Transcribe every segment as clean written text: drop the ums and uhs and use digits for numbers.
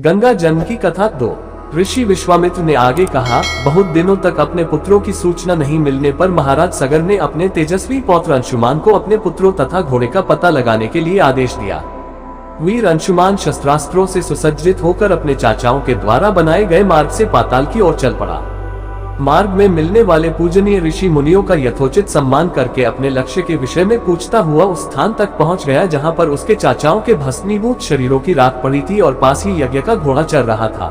गंगा जन्म की कथा 2। ऋषि विश्वामित्र ने आगे कहा, बहुत दिनों तक अपने पुत्रों की सूचना नहीं मिलने पर महाराज सगर ने अपने तेजस्वी पौत्र अंशुमान को अपने पुत्रों तथा घोड़े का पता लगाने के लिए आदेश दिया। वीर अंशुमान शस्त्रास्त्रों से सुसज्जित होकर अपने चाचाओं के द्वारा बनाए गए मार्ग से पाताल की ओर चल पड़ा। मार्ग में मिलने वाले पूजनीय ऋषि मुनियों का यथोचित सम्मान करके अपने लक्ष्य के विषय में पूछता हुआ उस स्थान तक पहुंच गया जहां पर उसके चाचाओं के भस्मीभूत शरीरों की राख पड़ी थी और पास ही यज्ञ का घोड़ा चल रहा था।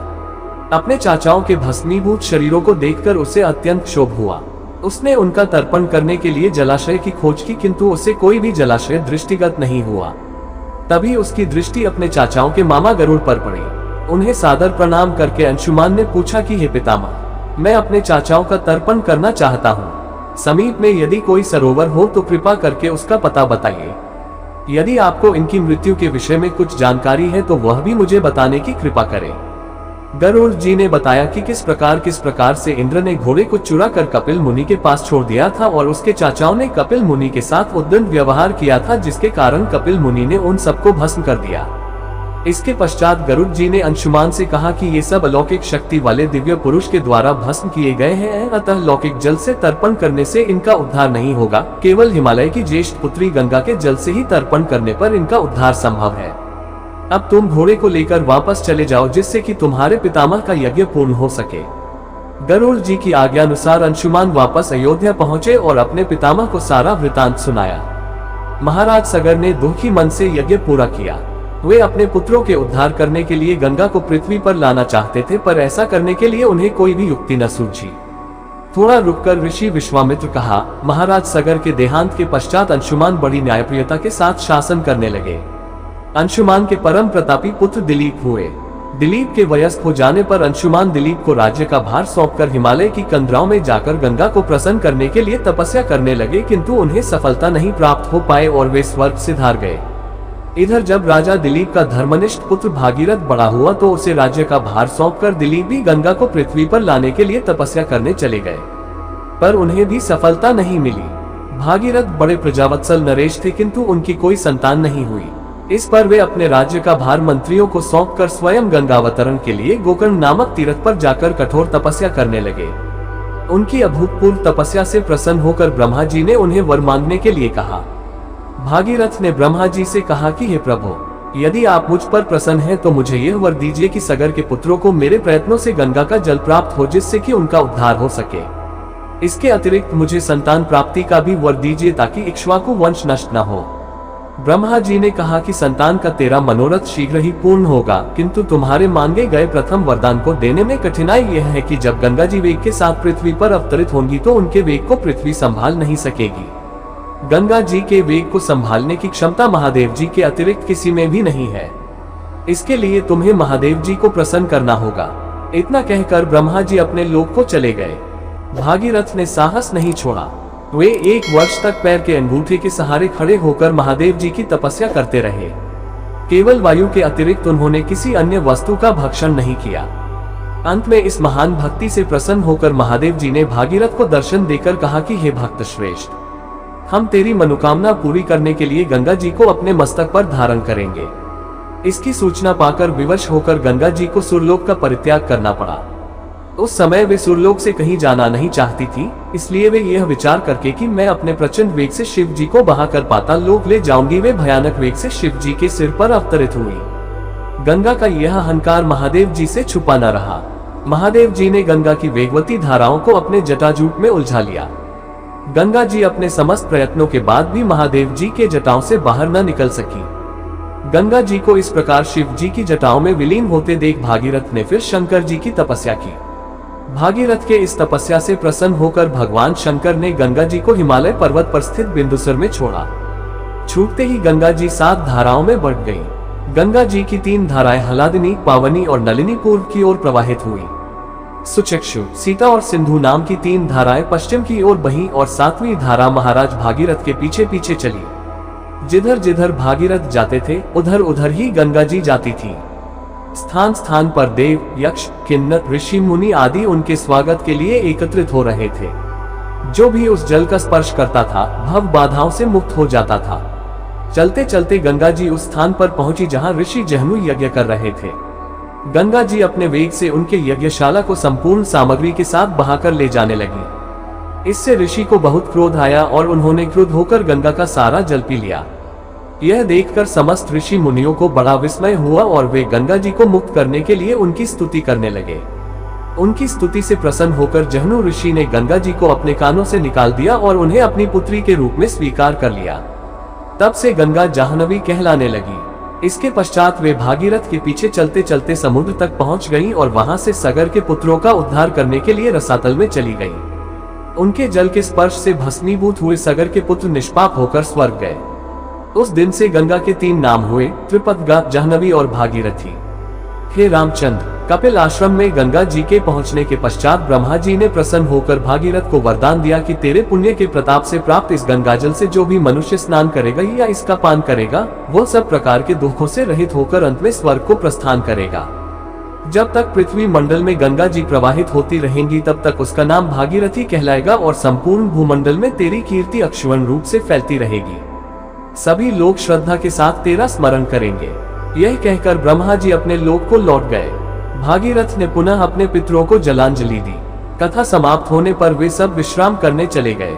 अपने चाचाओं के भस्मीभूत शरीरों को देखकर उसे अत्यंत क्षोभ हुआ। उसने उनका तर्पण करने के लिए जलाशय की खोज की, किंतु उसे कोई भी जलाशय दृष्टिगत नहीं हुआ। तभी उसकी दृष्टि अपने चाचाओं के मामा गरुड़ पर पड़ी। उन्हें सादर प्रणाम करके अंशुमान ने पूछा कि हे पितामह, मैं अपने चाचाओं का तर्पण करना चाहता हूँ। समीप में यदि कोई सरोवर हो तो कृपा करके उसका पता बताइए। यदि आपको इनकी मृत्यु के विषय में कुछ जानकारी है तो वह भी मुझे बताने की कृपा करें। गरुड़ जी ने बताया कि किस प्रकार से इंद्र ने घोड़े को चुरा कर कपिल मुनि के पास छोड़ दिया था और उसके चाचाओं ने कपिल मुनि के साथ उद्दंड व्यवहार किया था, जिसके कारण कपिल मुनि ने उन सबको भस्म कर दिया। इसके पश्चात गरुड़ जी ने अंशुमान से कहा कि ये सब अलौकिक शक्ति वाले दिव्य पुरुष के द्वारा भस्म किए गए हैं, अतः लौकिक जल से तर्पण करने से इनका उद्धार नहीं होगा। केवल हिमालय की ज्येष्ठ पुत्री गंगा के जल से ही तर्पण करने पर इनका उद्धार संभव है। अब तुम घोड़े को लेकर वापस चले जाओ, जिससे कि तुम्हारे पितामह का यज्ञ पूर्ण हो सके। गरुड़ जी की आज्ञानुसार अंशुमान वापस अयोध्या पहुंचे और अपने पितामह को सारा वृतांत सुनाया। महाराज सगर ने दुखी मन से यज्ञ पूरा किया। वे अपने पुत्रों के उद्धार करने के लिए गंगा को पृथ्वी पर लाना चाहते थे, पर ऐसा करने के लिए उन्हें कोई भी युक्ति न सूझी। थोड़ा रुककर ऋषि विश्वामित्र कहा, महाराज सगर के देहांत के पश्चात अंशुमान बड़ी न्यायप्रियता के साथ शासन करने लगे। अंशुमान के परम प्रतापी पुत्र दिलीप हुए। दिलीप के वयस्क हो जाने पर अंशुमान दिलीप को राज्य का भार सौंपकर हिमालय की कंदराओं में जाकर गंगा को प्रसन्न करने के लिए तपस्या करने लगे, किंतु उन्हें सफलता नहीं प्राप्त हो पाए और वे स्वर्ग से धार गए। इधर जब राजा दिलीप का धर्मनिष्ठ पुत्र भागीरथ बड़ा हुआ तो उसे राज्य का भार सौंपकर दिलीप भी गंगा को पृथ्वी पर लाने के लिए तपस्या करने चले गए, पर उन्हें भी सफलता नहीं मिली। भागीरथ बड़े प्रजावत्सल नरेश थे, किंतु उनकी कोई संतान नहीं हुई। इस पर वे अपने राज्य का भार मंत्रियों को सौंपकर स्वयं गंगावतरण के लिए गोकर्ण नामक तीर्थ पर जाकर कठोर तपस्या करने लगे। उनकी अभूतपूर्व तपस्या से प्रसन्न होकर ब्रह्मा जी ने उन्हें वर मांगने के लिए कहा। भागीरथ ने ब्रह्मा जी से कहा कि हे प्रभु, यदि आप मुझ पर प्रसन्न हैं तो मुझे यह वर दीजिए कि सगर के पुत्रों को मेरे प्रयत्नों से गंगा का जल प्राप्त हो, जिससे कि उनका उद्धार हो सके। इसके अतिरिक्त मुझे संतान प्राप्ति का भी वर दीजिए, ताकि इक्ष्वाकु वंश नष्ट न हो। ब्रह्मा जी ने कहा कि संतान का तेरा मनोरथ शीघ्र ही पूर्ण होगा, किंतु तुम्हारे मांगे गए प्रथम वरदान को देने में कठिनाई यह है कि जब गंगा जी वेग के साथ पृथ्वी पर अवतरित होंगी तो उनके वेग को पृथ्वी संभाल नहीं सकेगी। गंगा जी के वेग को संभालने की क्षमता महादेव जी के अतिरिक्त किसी में भी नहीं है। इसके लिए तुम्हें महादेव जी को प्रसन्न करना होगा। इतना कहकर ब्रह्मा जी अपने लोक को चले गए। भागीरथ ने साहस नहीं छोड़ा। वे 1 वर्ष तक पैर के अंगूठे के सहारे खड़े होकर महादेव जी की तपस्या करते रहे। केवल वायु के अतिरिक्त उन्होंने किसी अन्य वस्तु का भक्षण नहीं किया। अंत में इस महान भक्ति से प्रसन्न होकर महादेव जी ने भागीरथ को दर्शन देकर कहा कि हे भक्त श्रेष्ठ, हम तेरी मनोकामना पूरी करने के लिए गंगा जी को अपने मस्तक पर धारण करेंगे। इसकी सूचना पाकर विवश होकर गंगा जी को सुरलोक का परित्याग करना पड़ा। उस समय वे सुरलोक से कहीं जाना नहीं चाहती थी, इसलिए वे यह विचार करके कि मैं अपने प्रचंड वेग से शिव जी को बहाकर पाताल लोक ले जाऊंगी, वे भयानक वेग से शिव जी के सिर पर अवतरित हुई। गंगा का यह अहंकार महादेव जी से छुपा न रहा। महादेव जी ने गंगा की वेगवती धाराओं को अपने जटाजूट में उलझा लिया। गंगा जी अपने समस्त प्रयत्नों के बाद भी महादेव जी के जटाओं से बाहर न निकल सकी। गंगा जी को इस प्रकार शिव जी की जटाओं में विलीन होते देख भागीरथ ने फिर शंकर जी की तपस्या की। भागीरथ के इस तपस्या से प्रसन्न होकर भगवान शंकर ने गंगा जी को हिमालय पर्वत पर स्थित बिंदुसर में छोड़ा। छूटते ही गंगा जी 7 धाराओं में बढ़ गई। गंगा जी की 3 धाराएं हलादिनी, पावनी और नलिनी पूर्व की ओर प्रवाहित हुई। सुचक्षु, सीता और सिंधु नाम की 3 धाराएं पश्चिम की ओर बहीं और 7वीं धारा महाराज भागीरथ के पीछे पीछे चली। जिधर जिधर भागीरथ जाते थे उधर उधर ही गंगा जी जाती थी। स्थान स्थान पर देव, यक्ष, किन्नर, ऋषि मुनि आदि उनके स्वागत के लिए एकत्रित हो रहे थे। जो भी उस जल का स्पर्श करता था भव बाधाओं से मुक्त हो जाता था। चलते चलते गंगा जी उस स्थान पर पहुंची जहां ऋषि जहनु यज्ञ कर रहे थे। गंगा जी अपने वेग से उनके यज्ञशाला को संपूर्ण सामग्री के साथ बहाकर ले जाने लगी। इससे ऋषि को बहुत क्रोध आया और उन्होंने क्रुद्ध होकर गंगा का सारा जल पी लिया। यह देखकर समस्त ऋषि मुनियों को बड़ा विस्मय हुआ और वे गंगा जी को मुक्त करने के लिए उनकी स्तुति करने लगे। उनकी स्तुति से प्रसन्न होकर जहनु ऋषि ने गंगा जी को अपने कानों से निकाल दिया और उन्हें अपनी पुत्री के रूप में स्वीकार कर लिया। तब से गंगा जाह्नवी कहलाने लगी। इसके पश्चात वे भागीरथ के पीछे चलते चलते समुद्र तक पहुंच गईं और वहां से सगर के पुत्रों का उद्धार करने के लिए रसातल में चली गईं। उनके जल के स्पर्श से भस्मीभूत हुए सगर के पुत्र निष्पाप होकर स्वर्ग गए। उस दिन से गंगा के 3 नाम हुए, त्रिपदगा, जाह्नवी और भागीरथी। हे रामचंद्र, कपिल आश्रम में गंगा जी के पहुंचने के पश्चात ब्रह्मा जी ने प्रसन्न होकर भागीरथ को वरदान दिया कि तेरे पुण्य के प्रताप से प्राप्त इस गंगाजल से जो भी मनुष्य स्नान करेगा या इसका पान करेगा, वो सब प्रकार के दुखों से रहित होकर अंत में स्वर्ग को प्रस्थान करेगा। जब तक पृथ्वी मंडल में गंगा जी प्रवाहित होती रहेंगी तब तक उसका नाम भागीरथी कहलाएगा और संपूर्ण भूमंडल में तेरी कीर्ति अक्षुण्ण रूप से फैलती रहेगी। सभी लोग श्रद्धा के साथ तेरा स्मरण करेंगे। यह कहकर ब्रह्मा जी अपने लोक को लौट गए। भागीरथ ने पुनः अपने पितरों को जलांजलि दी। कथा समाप्त होने पर वे सब विश्राम करने चले गए।